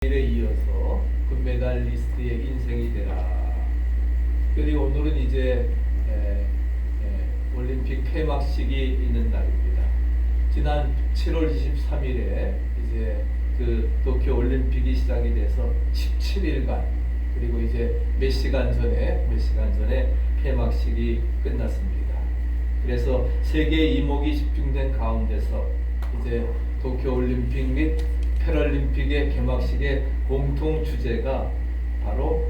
일에 이어서 금메달리스트의 인생이 되라. 그리고 오늘은 이제 올림픽 폐막식이 있는 날입니다. 지난 7월 23일에 이제 그 도쿄 올림픽이 시작이 돼서 17일간 그리고 이제 몇 시간 전에 폐막식이 끝났습니다. 그래서 세계 이목이 집중된 가운데서 이제 도쿄 올림픽 및 패럴림픽의 개막식의 공통 주제가 바로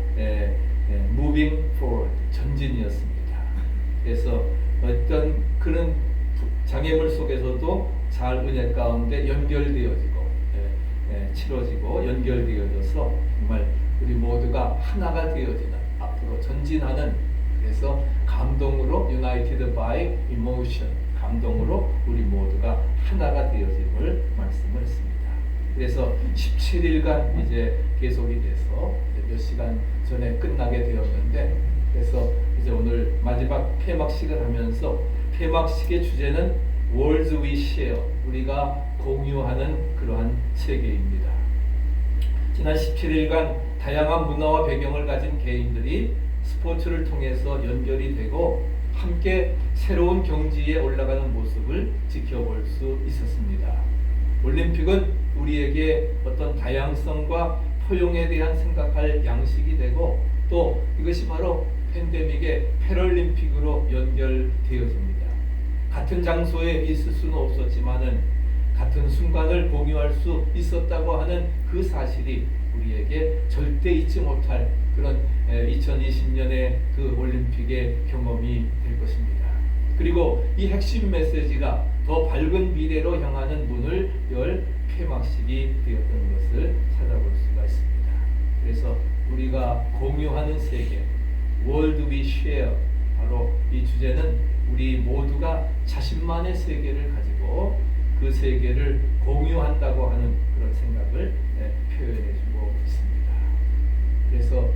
Moving Forward, 전진이었습니다. 그래서 어떤 그런 장애물 속에서도 잘 은혜 가운데 연결되어지고 치러지고 연결되어져서 정말 우리 모두가 하나가 되어지는 앞으로 전진하는, 그래서 감동으로 United by Emotion, 감동으로 우리 모두가 하나가 되어짐을 말씀을 했습니다. 그래서 17일간 이제 계속이 돼서 이제 몇 시간 전에 끝나게 되었는데, 그래서 이제 오늘 마지막 폐막식을 하면서 폐막식의 주제는 Words We Share, 우리가 공유하는 그러한 세계입니다. 지난 17일간 다양한 문화와 배경을 가진 개인들이 스포츠를 통해서 연결이 되고 함께 새로운 경지에 올라가는 모습을 지켜볼 수 있었습니다. 올림픽은 우리에게 어떤 다양성과 포용에 대한 생각할 양식이 되고, 또 이것이 바로 팬데믹의 패럴림픽으로 연결되어집니다. 같은 장소에 있을 수는 없었지만은 같은 순간을 공유할 수 있었다고 하는 그 사실이 우리에게 절대 잊지 못할 그런 2020년의 그 올림픽의 경험이 될 것입니다. 그리고 이 핵심 메시지가 더 밝은 미래로 향하는 문을 열 폐막식이 되었던 것을 찾아볼 수가 있습니다. 그래서 우리가 공유하는 세계, World We Share, 바로 이 주제는 우리 모두가 자신만의 세계를 가지고 그 세계를 공유한다고 하는 그런 생각을 표현해주고 있습니다. 그래서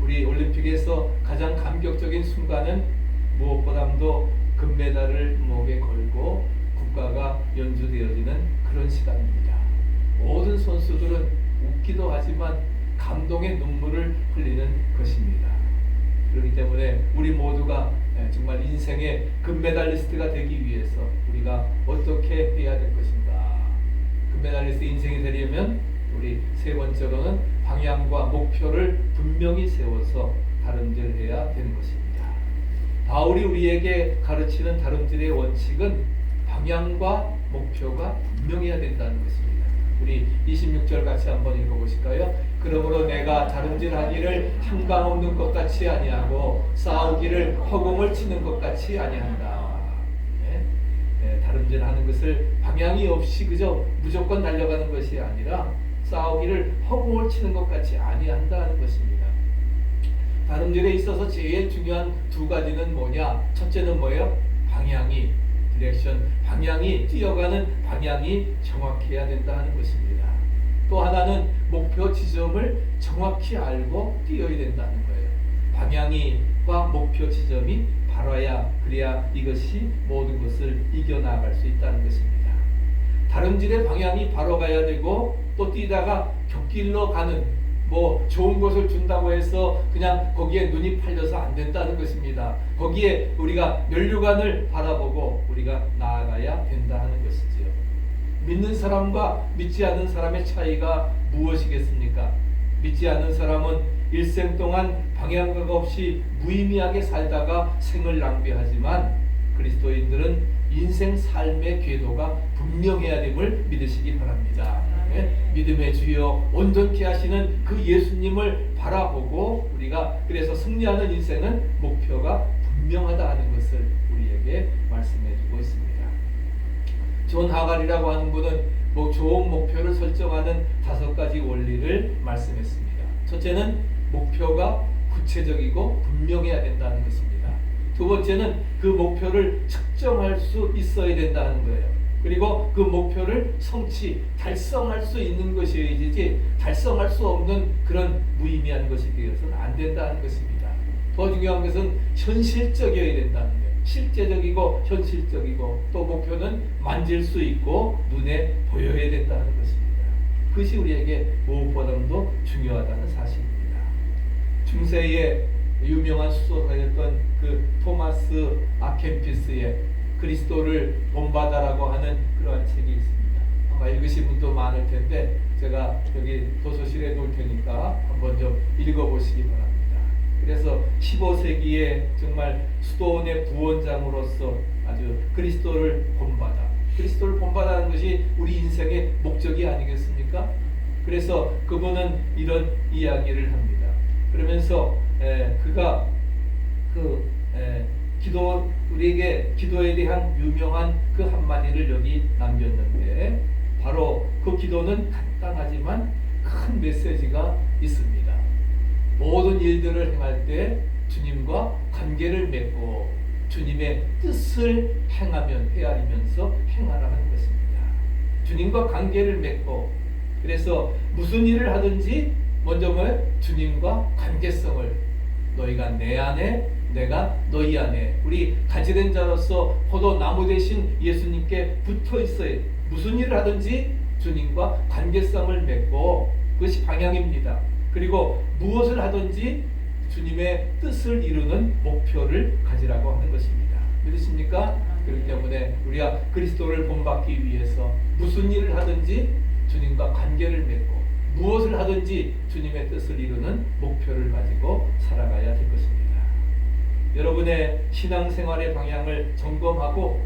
우리 올림픽에서 가장 감격적인 순간은 무엇보다도 금메달을 목에 걸고 국가가 연주되어지는 그런 시간입니다. 모든 선수들은 웃기도 하지만 감동의 눈물을 흘리는 것입니다. 그렇기 때문에 우리 모두가 정말 인생의 금메달리스트가 되기 위해서 우리가 어떻게 해야 될 것인가. 금메달리스트 인생이 되려면 우리 세 번째로는 방향과 목표를 분명히 세워서 다름질해야 되는 것입니다. 바울이 우리에게 가르치는 다름질의 원칙은 방향과 목표가 분명해야 된다는 것입니다. 우리 26절 같이 한번 읽어보실까요? 그러므로 내가 다름질하기를 한강없는 것 같이 아니하고 싸우기를 허공을 치는 것 같이 아니한다. 다름질하는 것을 방향이 없이 그저 무조건 달려가는 것이 아니라 싸우기를 허공을 치는 것 같이 아니한다는 것입니다. 다름질에 있어서 제일 중요한 두 가지는 뭐냐? 첫째는 뭐예요? 방향이, 디렉션, 방향이, 뛰어가는 방향이 정확해야 된다는 것입니다. 또 하나는 목표 지점을 정확히 알고 뛰어야 된다는 거예요. 방향이와 목표 지점이 바라야, 그래야 이것이 모든 것을 이겨나갈 수 있다는 것입니다. 다름질의 방향이 바로 가야 되고, 또 뛰다가 곁길로 가는 좋은 것을 준다고 해서 그냥 거기에 눈이 팔려서 안 된다는 것입니다. 거기에 우리가 면류관을 바라보고 우리가 나아가야 된다는 것이지요. 믿는 사람과 믿지 않는 사람의 차이가 무엇이겠습니까? 믿지 않는 사람은 일생 동안 방향각 없이 무의미하게 살다가 생을 낭비하지만, 그리스도인들은 인생 삶의 궤도가 분명해야 됨을 믿으시기 바랍니다. 믿음의 주여 온전케 하시는 그 예수님을 바라보고 우리가 그래서 승리하는 인생은 목표가 분명하다 하는 것을 우리에게 말씀해주고 있습니다. 존 하갈이라고 하는 분은 좋은 목표를 설정하는 5가지 원리를 말씀했습니다. 첫째는 목표가 구체적이고 분명해야 된다는 것입니다. 두 번째는 그 목표를 측정할 수 있어야 된다는 거예요. 그리고 그 목표를 달성할 수 있는 것이어야지 달성할 수 없는 그런 무의미한 것이 되어서는 안 된다는 것입니다. 더 중요한 것은 현실적이어야 된다는 거예요. 실제적이고 현실적이고, 또 목표는 만질 수 있고 눈에 보여야 된다는 것입니다. 그것이 우리에게 무엇보다도 중요하다는 사실입니다. 중세의 유명한 수도사였던 그 토마스 아켄피스의 그리스도를 본받아라고 하는 그러한 책이 있습니다. 아마 읽으신 분도 많을 텐데 제가 여기 도서실에 놓을 테니까 한번 좀 읽어보시기 바랍니다. 그래서 15세기에 정말 수도원의 부원장으로서 아주 그리스도를 본받아하는 것이 우리 인생의 목적이 아니겠습니까? 그래서 그분은 이런 이야기를 합니다. 그러면서 그가 우리에게 기도에 대한 유명한 그 한마디를 여기 남겼는데, 바로 그 기도는 간단하지만 큰 메시지가 있습니다. 모든 일들을 행할 때 주님과 관계를 맺고 주님의 뜻을 헤아리면서 행하라는 것입니다. 주님과 관계를 맺고, 그래서 무슨 일을 하든지 먼저 주님과 관계성을, 너희가 내 안에 내가 너희 안에, 우리 가지된 자로서 포도나무 대신 예수님께 붙어 있어야, 무슨 일을 하든지 주님과 관계성을 맺고, 그것이 방향입니다. 그리고 무엇을 하든지 주님의 뜻을 이루는 목표를 가지라고 하는 것입니다. 믿으십니까? 그렇기 때문에 우리가 그리스도를 본받기 위해서 무슨 일을 하든지 주님과 관계를 맺고, 무엇을 하든지 주님의 뜻을 이루는 목표를 가지고 살아가야 될 것입니다. 여러분의 신앙생활의 방향을 점검하고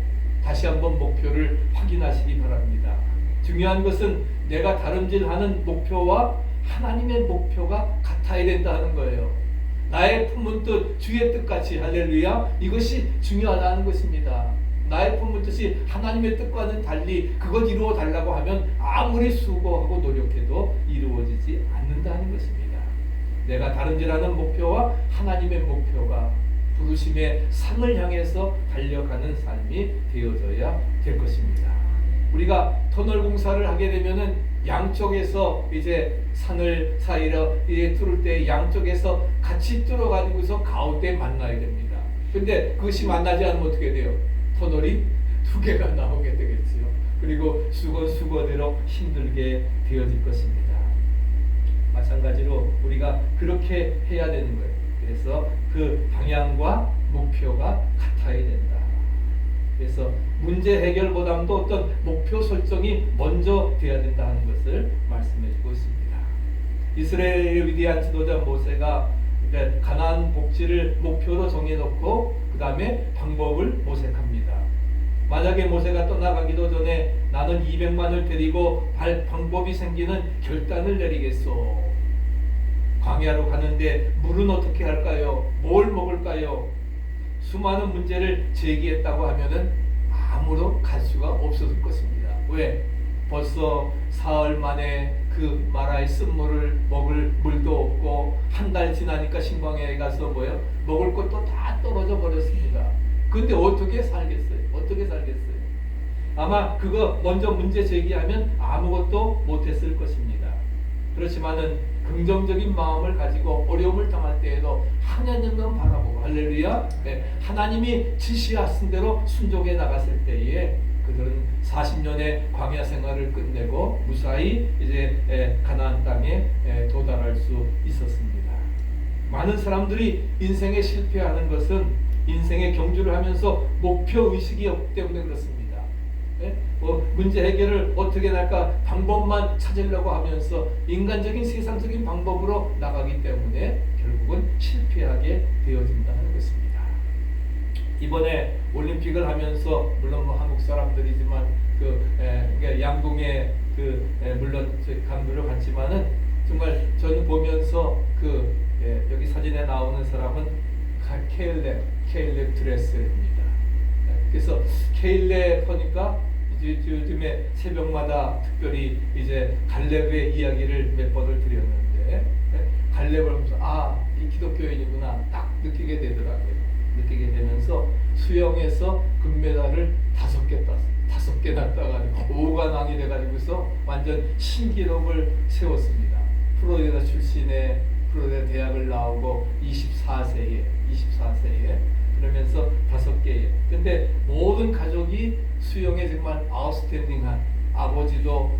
다시 한번 목표를 확인하시기 바랍니다. 중요한 것은 내가 다름질하는 목표와 하나님의 목표가 같아야 된다는 거예요. 나의 품은 뜻 주의 뜻같이, 할렐루야, 이것이 중요하다는 것입니다. 나의 품은 뜻이 하나님의 뜻과는 달리 그것 이루어 달라고 하면 아무리 수고하고 노력해도 이루어지지 않는다는 것입니다. 내가 다름질하는 목표와 하나님의 목표가 부르심의 산을 향해서 달려가는 삶이 되어져야 될 것입니다. 우리가 터널 공사를 하게 되면은 양쪽에서 이제 산을 사이로 뚫을 때 양쪽에서 같이 뚫어 가지고서 가운데 만나야 됩니다. 근데 그것이 만나지 않으면 어떻게 돼요? 터널이 두 개가 나오게 되겠지요. 그리고 수건대로 힘들게 되어질 것입니다. 마찬가지로 우리가 그렇게 해야 되는 거예요. 그래서 그 방향과 목표가 같아야 된다. 그래서 문제 해결보다도 어떤 목표 설정이 먼저 돼야 된다는 것을 말씀해주고 있습니다. 이스라엘의 위대한 지도자 모세가 가나안 복지를 목표로 정해놓고 그 다음에 방법을 모색합니다. 만약에 모세가 떠나가기도 전에 나는 200만을 데리고 방법이 생기는 결단을 내리겠소. 광야로 가는데 물은 어떻게 할까요? 뭘 먹을까요? 수많은 문제를 제기했다고 하면은 아무로 갈 수가 없었을 것입니다. 왜? 벌써 사흘 만에 그 마라의 쓴물을 먹을 물도 없고, 한 달 지나니까 신광야에 가서 먹을 것도 다 떨어져 버렸습니다. 근데 어떻게 살겠어요? 아마 그거 먼저 문제 제기하면 아무것도 못했을 것입니다. 그렇지만은 긍정적인 마음을 가지고 어려움을 당할 때에도 하나님만 바라보고, 할렐루야, 하나님이 지시하신 대로 순종해 나갔을 때에 그들은 40년의 광야 생활을 끝내고 무사히 이제 가나안 땅에 도달할 수 있었습니다. 많은 사람들이 인생에 실패하는 것은 인생의 경주를 하면서 목표 의식이 없기 때문에 그렇습니다. 문제 해결을 어떻게 할까 방법만 찾으려고 하면서 인간적인 세상적인 방법으로 나가기 때문에 결국은 실패하게 되어진다는 것입니다. 이번에 올림픽을 하면서 물론 한국 사람들이지만 양궁에 물론 강도를 갔지만은 정말 저는 보면서 여기 사진에 나오는 사람은 케일렙 드레스입니다. 그래서 케일렙 하니까 요즘에 새벽마다 특별히 이제 갈렙의 이야기를 몇 번을 드렸는데, 갈렙을 하면서 이 기독교인이구나 딱 느끼게 되더라고요. 느끼게 되면서 수영에서 금메달을 5개나 따가지고 5관왕이 돼가지고서 완전 신기록을 세웠습니다. 플로리다 출신의 플로리다 대학을 나오고 24세에 그러면서 5개에. 근데 모든 가족이 수영에 정말 아웃스탠딩한 아버지도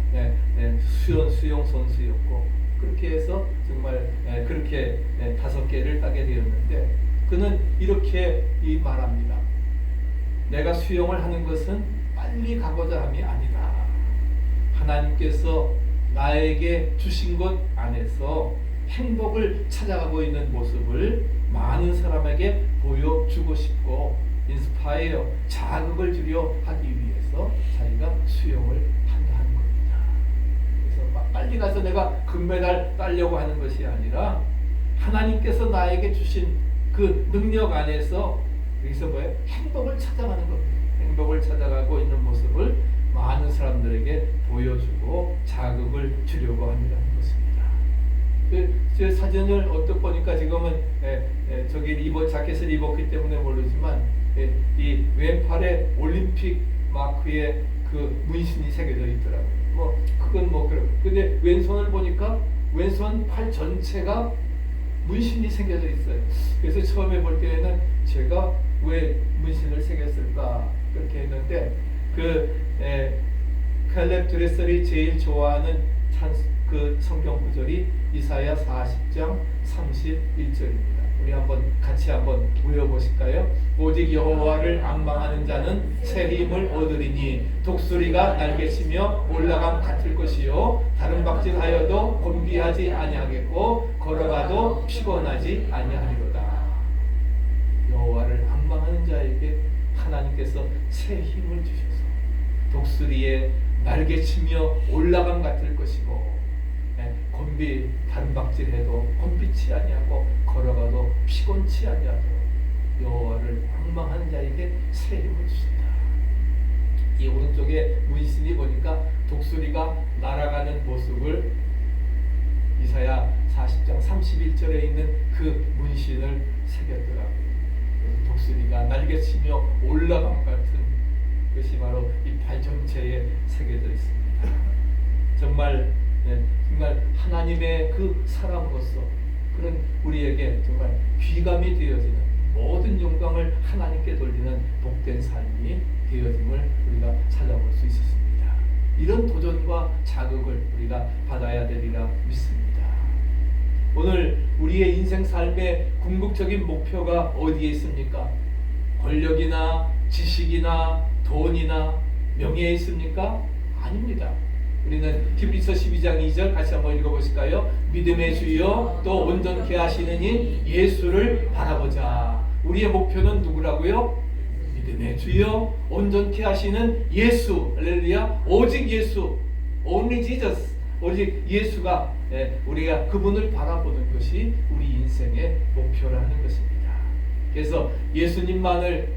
수영 선수였고 그렇게 해서 정말 그렇게 5개를 따게 되었는데 그는 이렇게 말합니다. 내가 수영을 하는 것은 빨리 가고자 함이 아니라 하나님께서 나에게 주신 것 안에서 행복을 찾아가고 있는 모습을 많은 사람에게 보여주고 싶고 인스파이어 자극을 주려 하기 위해서 자기가 수영을 한다는 겁니다. 그래서 빨리 가서 내가 금메달 따려고 하는 것이 아니라 하나님께서 나에게 주신 그 능력 안에서 여기서 뭐예요? 행복을 찾아가는 겁니다. 행복을 찾아가고 있는 모습을 많은 사람들에게 보여주고 자극을 주려고 한다는 것입니다. 제 사진을 어떻게 보니까 지금은 저기 자켓을 입었기 때문에 모르지만 이 왼팔에 올림픽 마크의 그 문신이 새겨져 있더라고요. 뭐 그건 뭐 그렇고 근데 왼손을 보니까 왼손 팔 전체가 문신이 새겨져 있어요. 그래서 처음에 볼 때에는 제가 왜 문신을 새겼을까 그렇게 했는데 칼렙 드레설이 제일 좋아하는 그 성경 구절이 이사야 40장 31절입니다. 우리 같이 한번 외워보실까요? 오직 여호와를 앙망하는 자는 새 힘을 얻으리니 독수리가 날개치며 올라감 같을 것이요 다른 박질하여도 곤비하지 아니하겠고 걸어가도 피곤하지 아니하리로다. 여호와를 앙망하는 자에게 하나님께서 새 힘을 주셔서 독수리의 날개치며 올라감 같을 것이고 곤비 다른 박질해도 곤비치 아니하고 걸어가도 피곤치 아니하도록 여호와를 앙망하는 자에게 새 힘을 주신다. 이 오른쪽에 문신이 보니까 독수리가 날아가는 모습을 이사야 40장 31절에 있는 그 문신을 새겼더라고요. 그래서 독수리가 날개치며 올라감 같은 것이 바로 이 팔 전체에 새겨져 있습니다. 정말 하나님의 그 사람으로서 그런 우리에게 정말 귀감이 되어지는 모든 영광을 하나님께 돌리는 복된 삶이 되어짐을 우리가 찾아볼 수 있었습니다. 이런 도전과 자극을 우리가 받아야 되리라 믿습니다. 오늘 우리의 인생 삶의 궁극적인 목표가 어디에 있습니까? 권력이나 지식이나 돈이나 명예에 있습니까? 아닙니다. 우리는 히브리서 12장 2절 같이 한번 읽어보실까요? 믿음의 주여 또 온전케 하시는 이 예수를 바라보자. 우리의 목표는 누구라고요? 믿음의 주여 온전케 하시는 예수. 할렐루야. 오직 예수. Only Jesus. 오직 예수가 우리가 그분을 바라보는 것이 우리 인생의 목표라는 것입니다. 그래서 예수님만을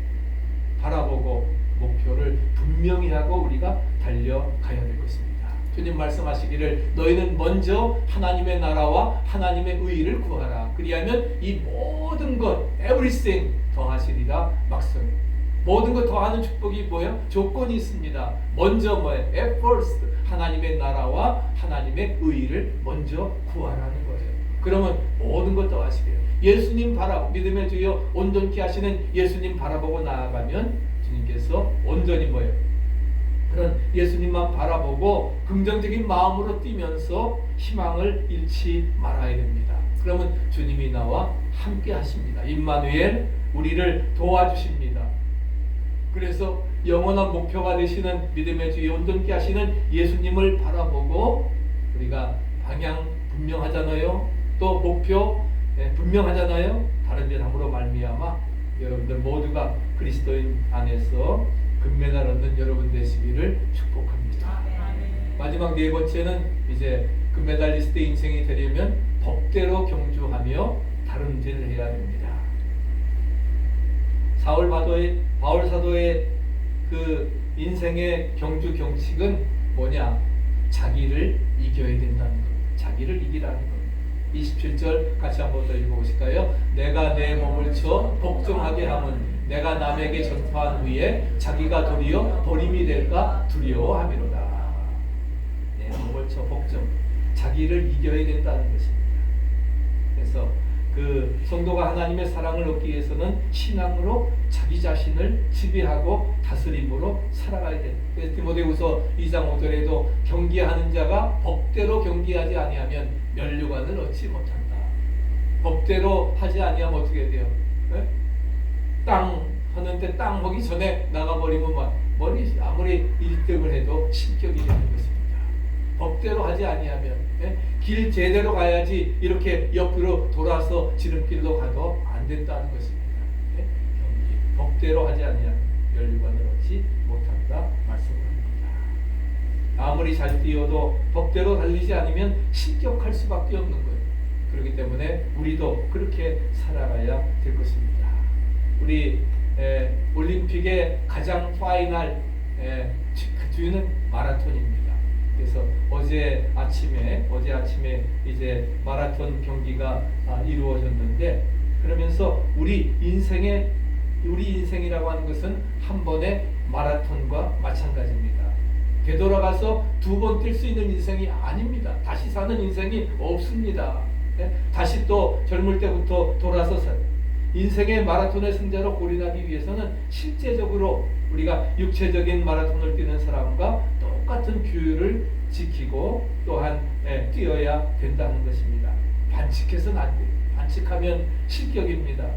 바라보고 목표를 분명히 하고 우리가 달려가야 될 것입니다. 주님 말씀하시기를 너희는 먼저 하나님의 나라와 하나님의 의의를 구하라. 그리하면 이 모든 것 everything 더하시리라 막상. 모든 것 더하는 축복이 뭐예요? 조건이 있습니다. 먼저 뭐예요? At first 하나님의 나라와 하나님의 의의를 먼저 구하라는 거예요. 그러면 모든 것 더하시게요. 예수님 믿음의 주여 온전케 하시는 예수님 바라보고 나아가면 주님께서 온전히 뭐예요? 그런 예수님만 바라보고 긍정적인 마음으로 뛰면서 희망을 잃지 말아야 됩니다. 그러면 주님이 나와 함께 하십니다. 임마누엘 우리를 도와주십니다. 그래서 영원한 목표가 되시는 믿음의 주여 온전케 하시는 예수님을 바라보고 우리가 방향 분명하잖아요. 또 목표 분명하잖아요. 다른 데 함으로 말미암아 여러분들 모두가 그리스도인 안에서 금메달 얻는 여러분 되시기를 축복합니다. 마지막 네 번째는 이제 금메달리스트 인생이 되려면 법대로 경주하며 다른 일을 해야 됩니다. 바울 사도의 그 인생의 경주 경칙은 뭐냐? 자기를 이겨야 된다는 겁니다. 자기를 이기라는 겁니다. 27절 같이 한번 더 읽어보실까요? 내가 내 몸을 쳐 복종하게 함은 내가 남에게 전파한 후에 자기가 도리어 버림이 될까 두려워함이로다. 내 몸을 쳐 복종, 자기를 이겨야 된다는 것입니다. 그래서 그 성도가 하나님의 사랑을 얻기 위해서는 신앙으로 자기 자신을 지배하고 다스림으로 살아가야 돼. 그래서 디모데후서 2장 5절에도 경계하는 자가 법대로 경계하지 아니하면 면류관을 얻지 못한다. 법대로 하지 아니하면 어떻게 돼요? 네? 땅 하는데 땅 먹기 전에 나가버리면 머리 아무리 1등을 해도 실격이 되는 것입니다. 법대로 하지 아니하면 길 제대로 가야지 이렇게 옆으로 돌아서 지름길로 가도 안 된다는 것입니다. 경기 법대로 하지 아니하면 면류관을 얻지 못한다 말씀합니다. 아무리 잘 뛰어도 법대로 달리지 않으면 실격할 수밖에 없는 거예요. 그렇기 때문에 우리도 그렇게 살아가야 될 것입니다. 우리 올림픽의 가장 파이널 그 주는 마라톤입니다. 그래서 어제 아침에 이제 마라톤 경기가 이루어졌는데, 그러면서 우리 인생이라고 하는 것은 한 번의 마라톤과 마찬가지입니다. 되돌아가서 두 번 뛸 수 있는 인생이 아닙니다. 다시 사는 인생이 없습니다. 다시 또 젊을 때부터 돌아서 인생의 마라톤의 승자로 골인하기 위해서는 실제적으로 우리가 육체적인 마라톤을 뛰는 사람과 똑같은 규율을 지키고 또한 뛰어야 된다는 것입니다. 반칙해서는 안 돼요. 반칙하면 실격입니다.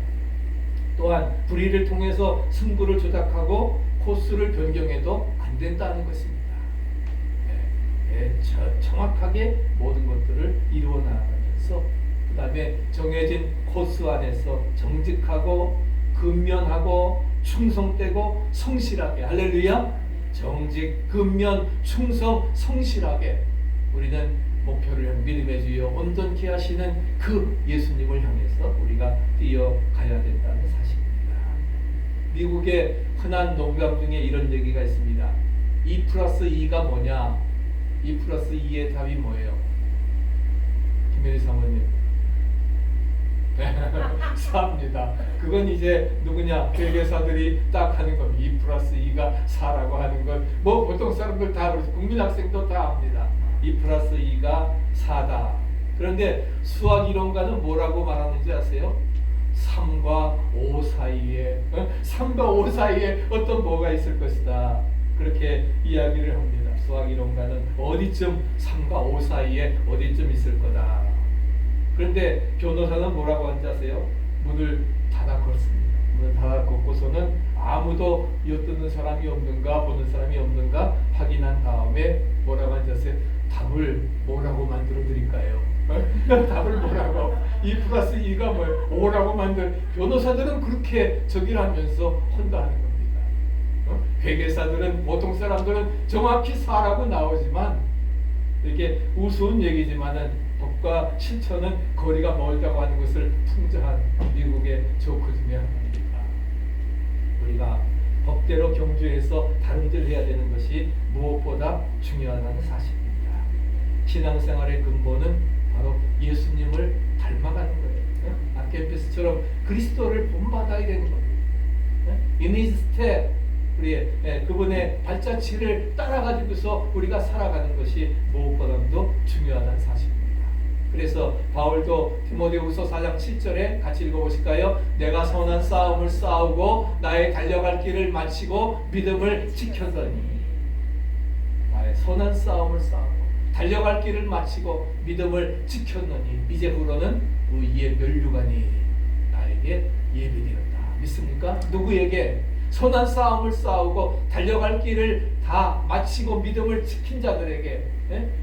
또한 불의를 통해서 승부를 조작하고 코스를 변경해도 안 된다는 것입니다. 정확하게 모든 것들을 이루어 나가면서 그 다음에 정해진 코스 안에서 정직하고 근면하고 충성되고 성실하게, 할렐루야, 정직, 근면, 충성, 성실하게 우리는 목표를 향해 믿음의 주여 온전케 하시는 그 예수님을 향해서 우리가 뛰어가야 된다는 사실입니다. 미국의 흔한 농담 중에 이런 얘기가 있습니다. 2+2가 뭐냐? 2+2의 답이 뭐예요? 김혜리 사모님. 4입니다. 그건 이제 누구냐? 회계사들이 딱 하는 겁니다. 2+2가 4라고 하는 건 뭐 보통 사람들 다 그렇죠. 국민학생도 다 압니다. 2+2가 4다. 그런데 수학 이론가는 뭐라고 말하는지 아세요? 3과 5 사이에 3과 5 사이에 어떤 뭐가 있을 것이다. 그렇게 이야기를 합니다. 수학 이론가는 어디쯤 3과 5 사이에 어디쯤 있을 거다. 그런데 변호사는 뭐라고 하는지 아세요? 문을 닫아 걷습니다. 문을 닫아 걷고서는 아무도 엿듣는 사람이 없는가 보는 사람이 없는가 확인한 다음에 뭐라고 하는지 아세요? 답을 뭐라고 만들어 드릴까요? 답을 뭐라고? 2+2가 뭐예요? 5라고 만들. 변호사들은 그렇게 저기를 하면서 혼다하는 겁니다. 회계사들은, 보통 사람들은 정확히 4라고 나오지만 이렇게 우스운 얘기지만은 법과 실천은 거리가 멀다고 하는 것을 풍자한 미국의 조크 중에 하나입니다. 우리가 법대로 경주해서 다름질 해야 되는 것이 무엇보다 중요하다는 사실입니다. 신앙생활의 근본은 바로 예수님을 닮아가는 거예요. 아케피스처럼 그리스도를 본받아야 되는 겁니다. In his step, 우리의 그분의 발자취를 따라가지고서 우리가 살아가는 것이 무엇보다도 중요하다는 사실입니다. 그래서 바울도 디모데후서 4장 7절에 같이 읽어보실까요? 내가 선한 싸움을 싸우고 나의 달려갈 길을 마치고 믿음을 지켰더니, 나의 선한 싸움을 싸우고 달려갈 길을 마치고 믿음을 지켰노니 이제부로는 의의 면류관이 나에게 예비되었다. 믿습니까? 누구에게? 선한 싸움을 싸우고 달려갈 길을 다 마치고 믿음을 지킨 자들에게,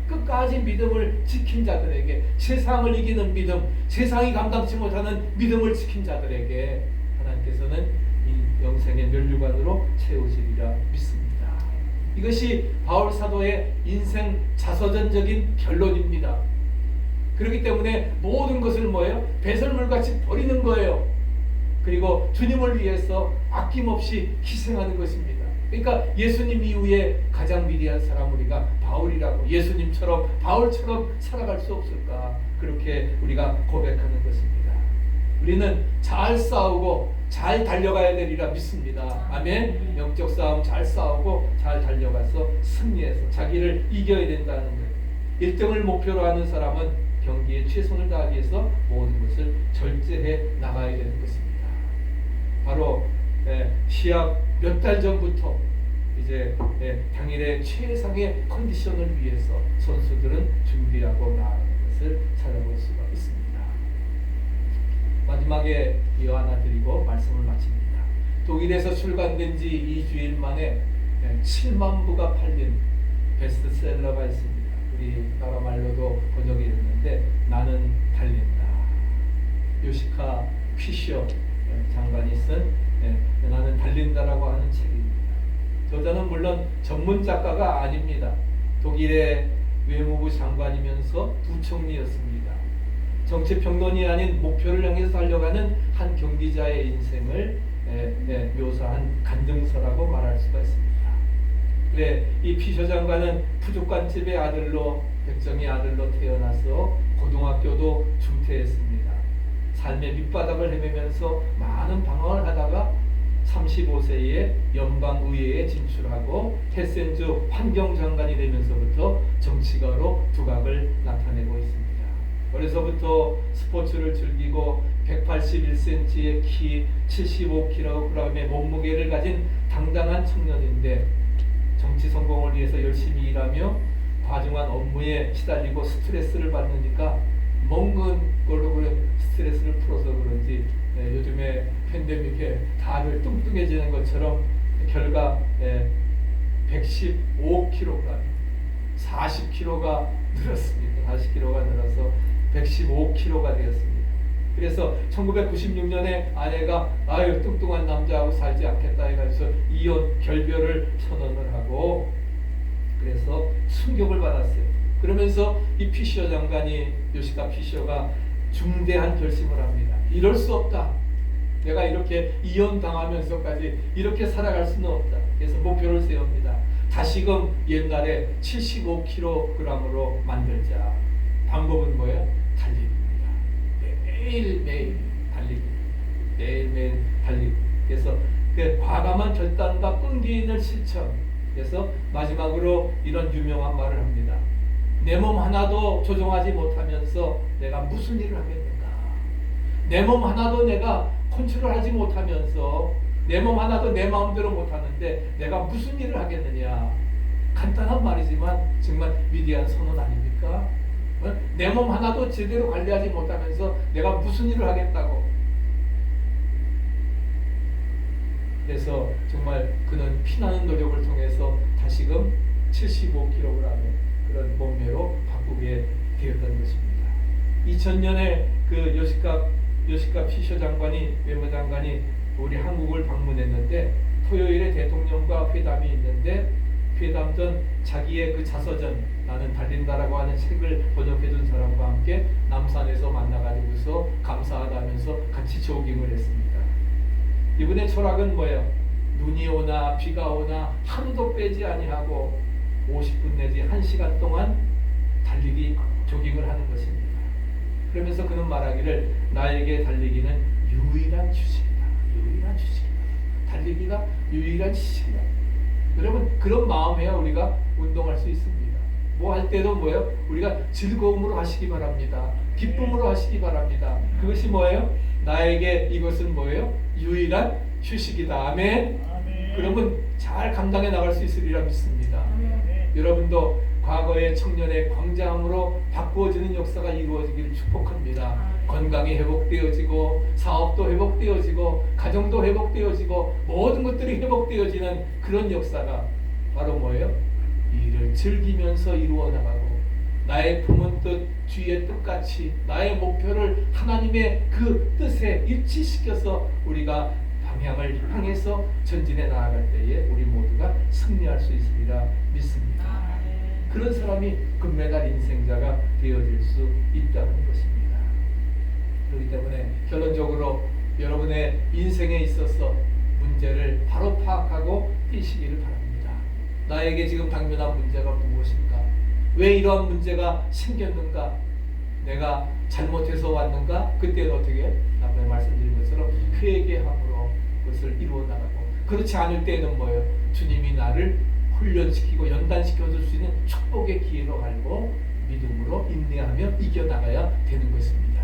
끝까지 믿음을 지킨 자들에게, 세상을 이기는 믿음, 세상이 감당치 못하는 믿음을 지킨 자들에게 하나님께서는 이 영생의 면류관으로 채우시리라 믿습니다. 이것이 바울 사도의 인생 자서전적인 결론입니다. 그렇기 때문에 모든 것을 뭐예요? 배설물같이 버리는 거예요. 그리고 주님을 위해서 아낌없이 희생하는 것입니다. 그러니까 예수님 이후에 가장 위대한 사람 우리가 바울이라고, 예수님처럼 바울처럼 살아갈 수 없을까? 그렇게 우리가 고백하는 것입니다. 우리는 잘 싸우고 잘 달려가야 되리라 믿습니다. 아멘. 영적 싸움 잘 싸우고 잘 달려가서 승리해서 자기를 이겨야 된다는 거예요. 1등을 목표로 하는 사람은 경기에 최선을 다하기 위해서 모든 것을 절제해 나가야 되는 것입니다. 바로 시합 몇 달 전부터 이제 당일의 최상의 컨디션을 위해서 선수들은 준비하고 나아가는 것을 찾아볼 수가 있습니다. 마지막에 이어 하나 드리고 말씀을 마칩니다. 독일에서 출간된 지 2주일 만에 7만 부가 팔린 베스트셀러가 있습니다. 우리나라 말로도 번역이 됐는데 나는 달린다. 요시카 피셔 장관이 쓴 나는 달린다라고 하는 책입니다. 저자는 물론 전문 작가가 아닙니다. 독일의 외무부 장관이면서 부총리였습니다. 정치평론이 아닌 목표를 향해서 달려가는 한 경기자의 인생을 묘사한 간증서라고 말할 수가 있습니다. 이 피셔 장관은 부족간집의 아들로 백정의 아들로 태어나서 고등학교도 중퇴했습니다. 삶의 밑바닥을 헤매면서 많은 방황을 하다가 35세에 연방의회에 진출하고 헤센주 환경장관이 되면서부터 정치가로 두각을 나타내고 있습니다. 어려서부터 스포츠를 즐기고 181cm의 키, 75kg의 몸무게를 가진 당당한 청년인데 정치 성공을 위해서 열심히 일하며 과중한 업무에 시달리고 스트레스를 받으니까 먹는 걸로 그런 스트레스를 풀어서 그런지 요즘에 팬데믹에 다들 뚱뚱해지는 것처럼 결과 115kg, 40kg가 늘었습니다. 40kg가 늘어서 115kg가 되었습니다. 그래서 1996년에 아내가 아유 뚱뚱한 남자하고 살지 않겠다 해가지고 이혼 결별을 선언을 하고 그래서 충격을 받았어요. 그러면서 이 피셔 장관이 요시카 피셔가 중대한 결심을 합니다. 이럴 수 없다. 내가 이렇게 이혼당하면서까지 이렇게 살아갈 수는 없다. 그래서 목표를 세웁니다. 다시금 옛날에 75kg으로 만들자. 방법은 뭐예요? 달리기입니다. 매일매일 달리기. 매일매일 달리기. 그래서 그 과감한 결단과 끈기 있는 실천. 그래서 마지막으로 이런 유명한 말을 합니다. 내 몸 하나도 조종하지 못하면서 내가 무슨 일을 하겠는가? 내 몸 하나도 내가 컨트롤하지 못하면서 내 몸 하나도 내 마음대로 못하는데 내가 무슨 일을 하겠느냐? 간단한 말이지만 정말 위대한 선언 아닙니까? 내 몸 하나도 제대로 관리하지 못하면서 내가 무슨 일을 하겠다고. 그래서 정말 그는 피나는 노력을 통해서 다시금 75kg의 그런 몸매로 바꾸게 되었던 것입니다. 2000년에 그 요시카 피셔 장관이 외무장관이 우리 한국을 방문했는데 토요일에 대통령과 회담이 있는데 회담 전 자기의 그 자서전 나는 달린다라고 하는 책을 번역해준 사람과 함께 남산에서 만나가지고서 감사하다면서 같이 조깅을 했습니다. 이분의 철학은 뭐예요? 눈이 오나 비가 오나 하루도 빼지 아니하고 50분 내지 1시간 동안 달리기 조깅을 하는 것입니다. 그러면서 그는 말하기를 나에게 달리기는 유일한 휴식이다. 유일한 휴식이다. 달리기가 유일한 휴식이다. 여러분 그런 마음에야 우리가 운동할 수 있습니다. 뭐 할 때도 뭐예요? 우리가 즐거움으로 하시기 바랍니다. 기쁨으로 하시기 바랍니다. 그것이 뭐예요? 나에게 이것은 뭐예요? 유일한 휴식이다. 아멘. 그러면 잘 감당해 나갈 수 있으리라 믿습니다. 여러분도 과거의 청년의 광장으로 바꾸어지는 역사가 이루어지기를 축복합니다. 건강이 회복되어지고 사업도 회복되어지고 가정도 회복되어지고 모든 것들이 회복되어지는 그런 역사가 바로 뭐예요? 일을 즐기면서 이루어 나가고 나의 품은 뜻 주의 뜻같이 나의 목표를 하나님의 그 뜻에 일치시켜서 우리가 방향을 향해서 전진해 나아갈 때에 우리 모두가 승리할 수 있으리라 믿습니다. 그런 사람이 금메달 인생자가 되어질 수 있다는 것입니다. 그렇기 때문에 결론적으로 여러분의 인생에 있어서 문제를 바로 파악하고 뛰시기를 바랍니다. 나에게 지금 당면한 문제가 무엇인가? 왜 이러한 문제가 생겼는가? 내가 잘못해서 왔는가? 그때는 어떻게? 앞에 말씀드린 것처럼 회개함으로 그것을 이루어 나가고 그렇지 않을 때는 뭐예요? 주님이 나를 훈련시키고 연단시켜 줄 수 있는 축복의 기회로 알고 믿음으로 인내하며 이겨나가야 되는 것입니다.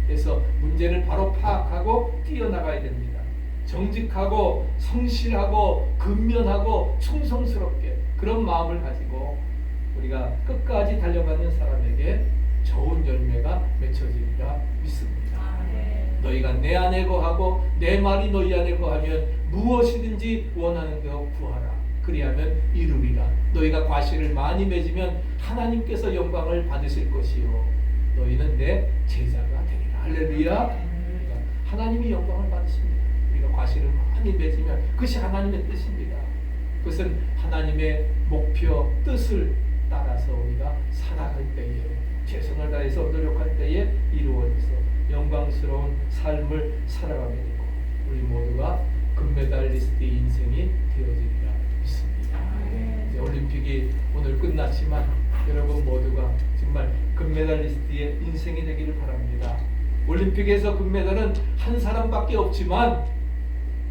그래서 문제를 바로 파악하고 뛰어나가야 됩니다. 정직하고 성실하고 근면하고 충성스럽게 그런 마음을 가지고 우리가 끝까지 달려가는 사람에게 좋은 열매가 맺혀지리라 믿습니다. 너희가 내 안에 거하고 내 말이 너희 안에 거하면 무엇이든지 원하는 대로 구하라. 그리하면 이루리라. 너희가 과실을 많이 맺으면 하나님께서 영광을 받으실 것이요 너희는 내 제자가 되리라. 할렐루야. 하나님이 영광을 받으십니다. 우리가 과실을 많이 맺으면 그것이 하나님의 뜻입니다. 그것은 하나님의 목표, 뜻을 따라서 우리가 살아갈 때에 최선을 다해서 노력할 때에 이루어져서 영광스러운 삶을 살아가게 되고 우리 모두가 금메달리스트의 인생이 되어지리라 믿습니다. 이제 올림픽이 오늘 끝났지만 여러분 모두가 정말 금메달리스트의 인생이 되기를 바랍니다. 올림픽에서 금메달은 한 사람밖에 없지만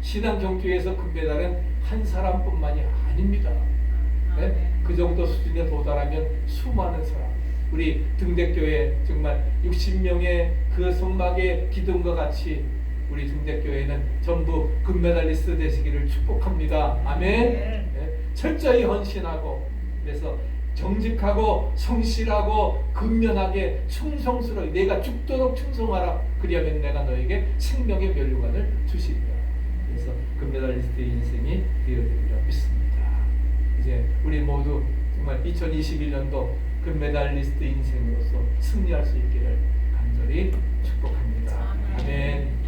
신앙 경주에서 금메달은 한 사람뿐만이 아닙니다. 네? 그 정도 수준에 도달하면 수많은 사람, 우리 등대교회 정말 60명의 그 손막의 기둥과 같이 우리 등대교회는 전부 금메달리스트 되시기를 축복합니다. 아멘. 네? 철저히 헌신하고 그래서 정직하고 성실하고 근면하게 충성스러워 내가 죽도록 충성하라. 그리하면 내가 너에게 생명의 면류관을 주시리라. 그래서 금메달리스트의 인생이 되어지리라 믿습니다. 이제 우리 모두 정말 2021년도 금메달리스트 인생으로서 승리할 수 있기를 간절히 축복합니다. 아멘.